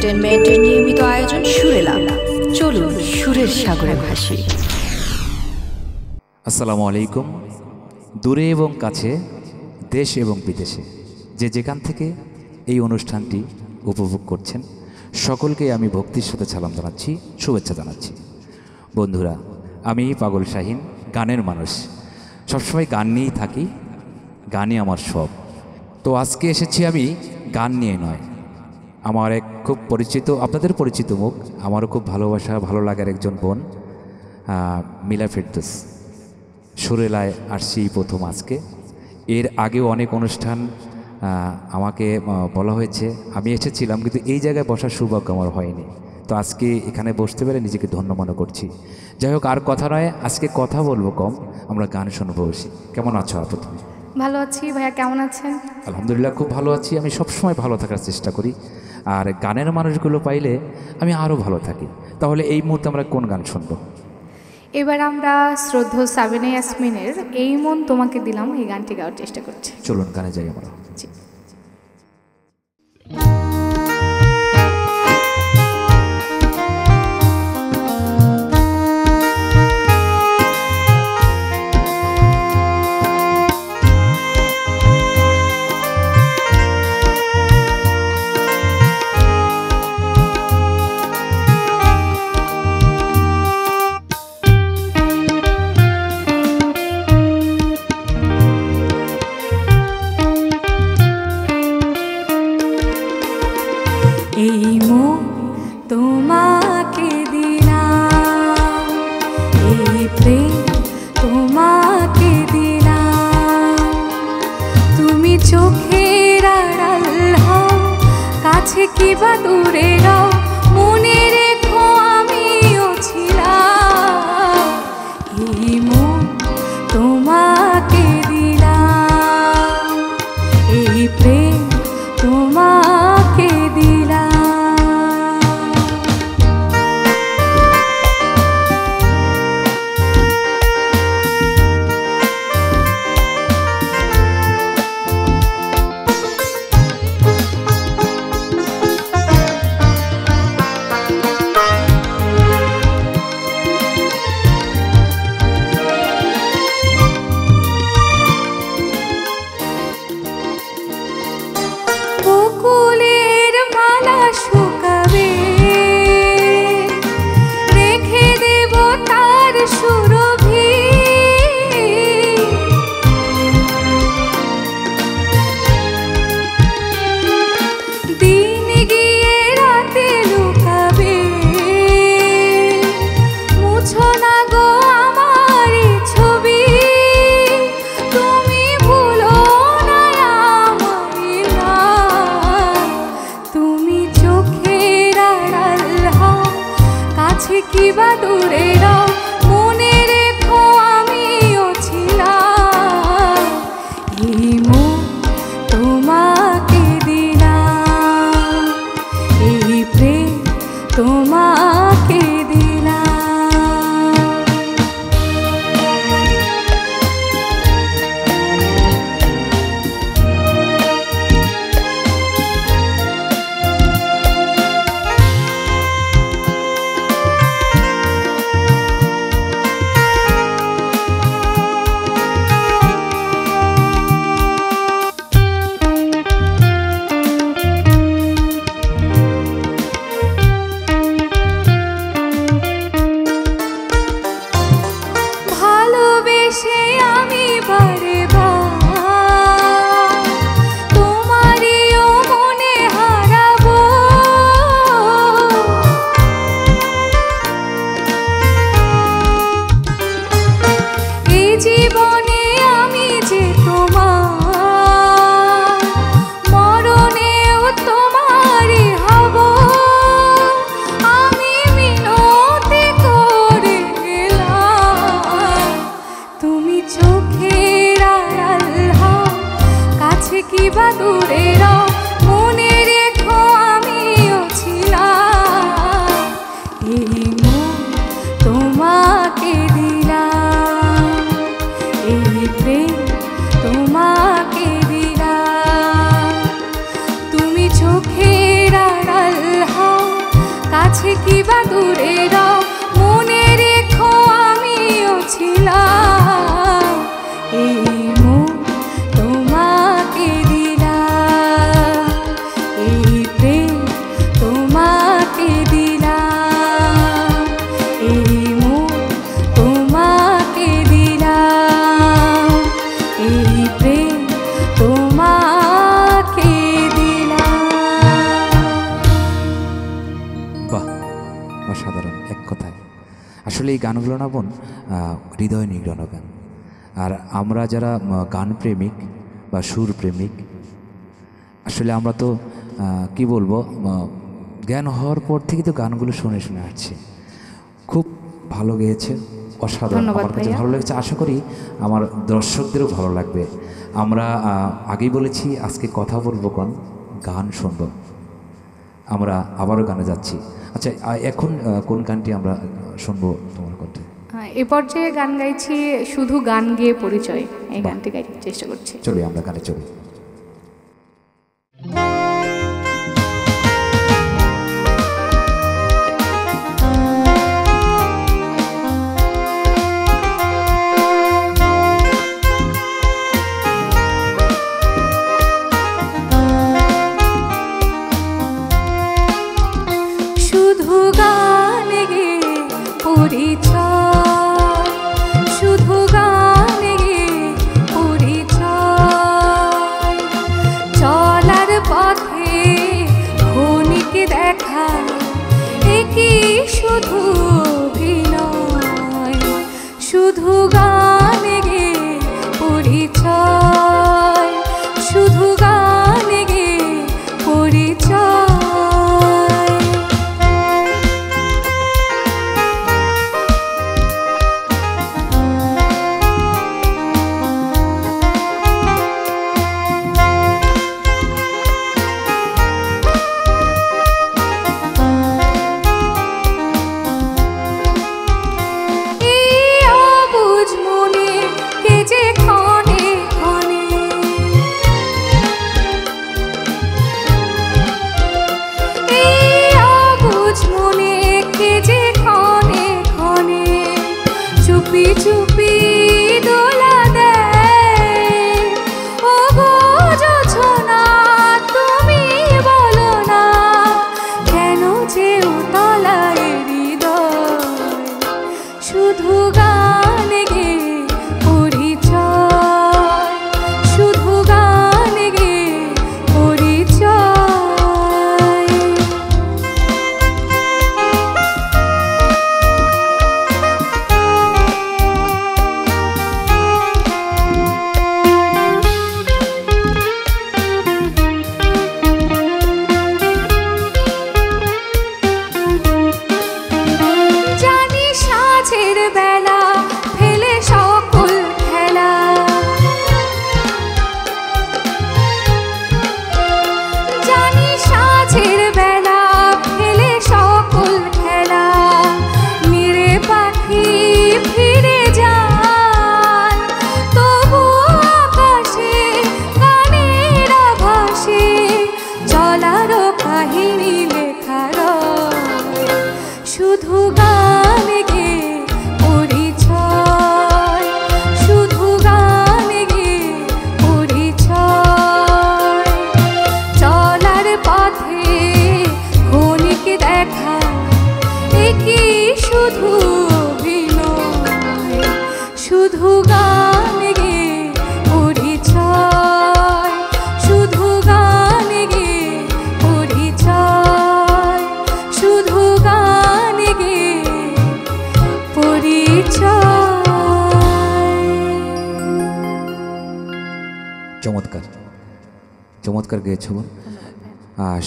এন্টারটেইনমেন্টের নিয়মিত আয়োজন সুরেলা। চলুন সুরের সাগরে ভাসি। আসসালামু আলাইকুম। দূরে এবং কাছে, দেশ এবং বিদেশে যে যেখান থেকে এই অনুষ্ঠানটি উপভোগ করছেন সকলকে আমি ভক্তির সাথে সালাম জানাচ্ছি, শুভেচ্ছা জানাচ্ছি। বন্ধুরা, আমি পাগল শাহিন, গানের মানুষ, সবসময় গান নিয়েই থাকি, গানই আমার সব। তো আজকে এসেছি আমি গান নিয়ে নয়, আমার এক খুব পরিচিত, আপনাদের পরিচিত মুখ, আমারও খুব ভালোবাসা ভালো লাগার একজন বোন, মিলা ফেরদৌস। সুরেলায় আসছি প্রথম আজকে। এর আগেও অনেক অনুষ্ঠান আমাকে বলা হয়েছে, আমি এসেছিলাম, কিন্তু এই জায়গায় বসার সৌভাগ্য আমার হয়নি। তো আজকে এখানে বসতে পেরে নিজেকে ধন্য মনে করছি। যাই হোক, আর কথা নয়, আজকে কথা বলবো কম, আমরা গান শুনবো বেশি। কেমন আছো আপু তুমি? ভালো আছি ভাইয়া, কেমন আছেন? আলহামদুলিল্লাহ, খুব ভালো আছি। আমি সবসময় ভালো থাকার চেষ্টা করি, আর গানের মানুষগুলো পাইলে আমি আরও ভালো থাকি। তাহলে এই মুহূর্তে আমরা কোন গান শুনবো? এবার আমরা শ্রদ্ধেয় সাবিনা ইয়াসমিনের এই মন তোমাকে দিলাম এই গানটি গাওয়ার চেষ্টা করছি। চলুন গানে যাই আমরা। জি। এই মন তোমাকে দিলাম, এই প্রেম তোমাকে দিলাম, তুমি চোখের আড়াল হও, কাছে কিবা দূরে রও, মনে রেখো আমিও ছিলাম। এই মন তোমাকে দিলাম, এই প্রেম তোমাকে দিলাম। বকুলের মালা শুকাবে, রেখে দেব তার সুরভি, দিন গিয়ে রাতে লুকাবে, মুছো না গো আমার ছবি, তুমি ভুলো না আমায় না, তুমি চোখের আড়াল হও, কাছে কিবা দূরে রও, মনে রেখো আমিও ছিলাম। এই মন তোমাকে দিলাম, এই প্রেম তোমাকে দিলাম। কাছে কি বা দূরে রও, মনে রেখো আমিও ছিলাম। এই মন তোমাকে দিলাম, এই প্রেম তোমাকে দিলাম, এই মন তোমাকে দিলাম, এই প্রেম তোমাকে দিলাম। বাহ, অসাধারণ এক কথায়। আসলে এই গানগুলো না বোন হৃদয় নিগ্রহ গান। আর আমরা যারা গান প্রেমিক বা সুর প্রেমিক, আসলে আমরা তো কি বলবো, জ্ঞান হওয়ার পর থেকে তো গানগুলো শুনে শুনে আসছি। খুব ভালো গেয়েছে, অসাধারণ। ধন্যবাদ আমার কাছে ভাইয়া। ভালো লেগেছে, আশা করি আমার দর্শকদেরও ভালো লাগবে। আমরা আগেই বলেছি আজকে কথা বলবো, গান শুনবো। আমরা আবারও গানে যাচ্ছি। আচ্ছা, এখন কোন গানটি আমরা শুনবো তোমার কণ্ঠে? এ পর্যায়ে গান গাইছি শুধু গান গেয়ে পরিচয়, এই গানটি গাইতে চেষ্টা করছি। চলি আমরা গানে চলি। শুধু গান গেয়ে পরিচয়, শুধু গান গেয়ে পরিচয়, চলার পথে ক্ষণিক দেখা, একই শুধু অভিনয়। শুধু গান গেয়ে পরিচয়, শুধু গান গেয়ে পরিচয়। চুপি চুপি দোলা দেয়, ও বোঝো না তুমি বলো না, কেন যে উতলায় হৃদয়। শুধু গান গেয়ে পরিচয়, শুধু গান গেয়ে পরিচয়। বেলা ফেলে সকল খেলা, জানি সাঁঝের বেলা ফেলে সকল খেলা, মেরে পাখি ফিরে যান, তবু আকাশে গানের আভাসে চলার কাহিনী লেখা রয়। শুধু গান গেয়ে পরিচয়, শুধু গান গেয়ে পরিচয়, চলার পথে ক্ষণিক দেখা, একই শুধু অভিনয়। শুধু গান গেয়ে পরিচয়, শুধু গান গেয়ে পরিচয়, শুধু গান গেয়ে পরিচয়। চমৎকার, চমৎকার গেয়েছ।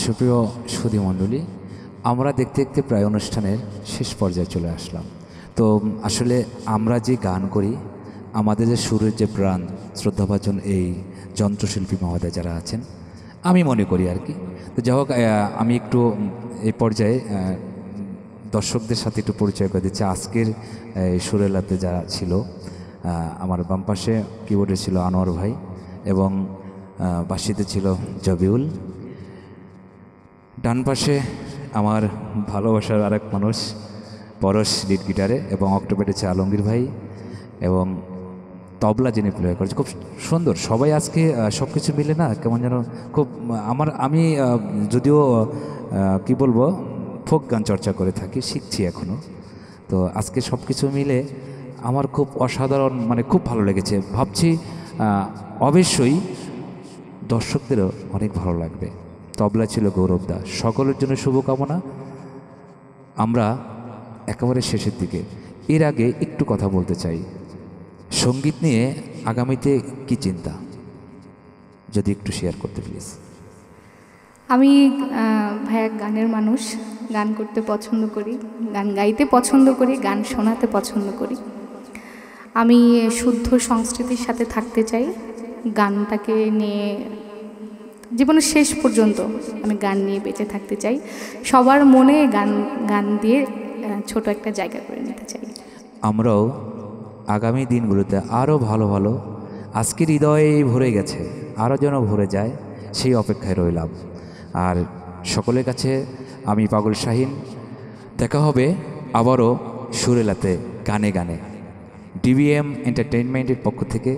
সুপ্রিয় সুধী মণ্ডলী, আমরা দেখতে দেখতে প্রায় অনুষ্ঠানের শেষ পর্যায়ে চলে আসলাম। তো আসলে আমরা যে গান করি, আমাদের যে সুরের যে প্রাণ, শ্রদ্ধাভাজন এই যন্ত্রশিল্পী মহোদয় যারা আছেন, আমি মনে করি আর কি। তো যাই হোক, আমি একটু এই পর্যায়ে দর্শকদের সাথে একটু পরিচয় করে দিচ্ছি। আজকের সুরেলাতে যারা ছিল, আমার বাম পাশে কিবোর্ডে ছিল আনোয়ার ভাই এবং বাঁশিতে ছিল জবিউল, ডান পাশে আমার ভালোবাসার আরেক মানুষ পরশ লিড গিটারে, এবং অক্টোপেড আছে আলমগীর ভাই, এবং তবলা যিনি প্লে করেছে খুব সুন্দর। সবাই আজকে সব কিছু মিলে না কেমন যেন খুব আমি যদিও কি বলবো ফোক গান চর্চা করে থাকি, শিখছি এখনও। তো আজকে সব কিছু মিলে আমার খুব অসাধারণ, মানে খুব ভালো লেগেছে। ভাবছি অবশ্যই দর্শকদেরও অনেক ভালো লাগবে। তবলা ছিল গৌরব দা। সকলের জন্য শুভকামনা। আমরা একেবারে শেষের দিকে, এর আগে একটু কথা বলতে চাই সঙ্গীত নিয়ে আগামীতে কি চিন্তা, যদি একটু শেয়ার করতে প্লিজ। আমি ভাইয়া গানের মানুষ, গান করতে পছন্দ করি, গান গাইতে পছন্দ করি, গান শোনাতে পছন্দ করি। আমি শুদ্ধ সংস্কৃতির সাথে থাকতে চাই, গানটাকে নিয়ে জীবনের শেষ পর্যন্ত আমি গান নিয়ে বেঁচে থাকতে চাই। সবার মনে গান দিয়ে ছোট একটা জায়গা করে নিতে চাই। আমরাও আগামী দিনগুলোতে আরও ভালো ভালো, আজকের হৃদয়ে ভরে গেছে, আরও যেন ভরে যায় সেই অপেক্ষায় রইলাম। আর সকলের কাছে আমি পাগল শাহিন, দেখা হবে আবারও সুরেলাতে গানে গানে। ডিবিএম এন্টারটেইনমেন্টের পক্ষ থেকে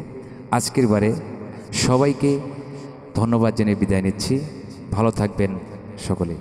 আজকের বারে সবাইকে ধন্যবাদ জানিয়ে বিদায় নিচ্ছি। ভালো থাকবেন সকলে।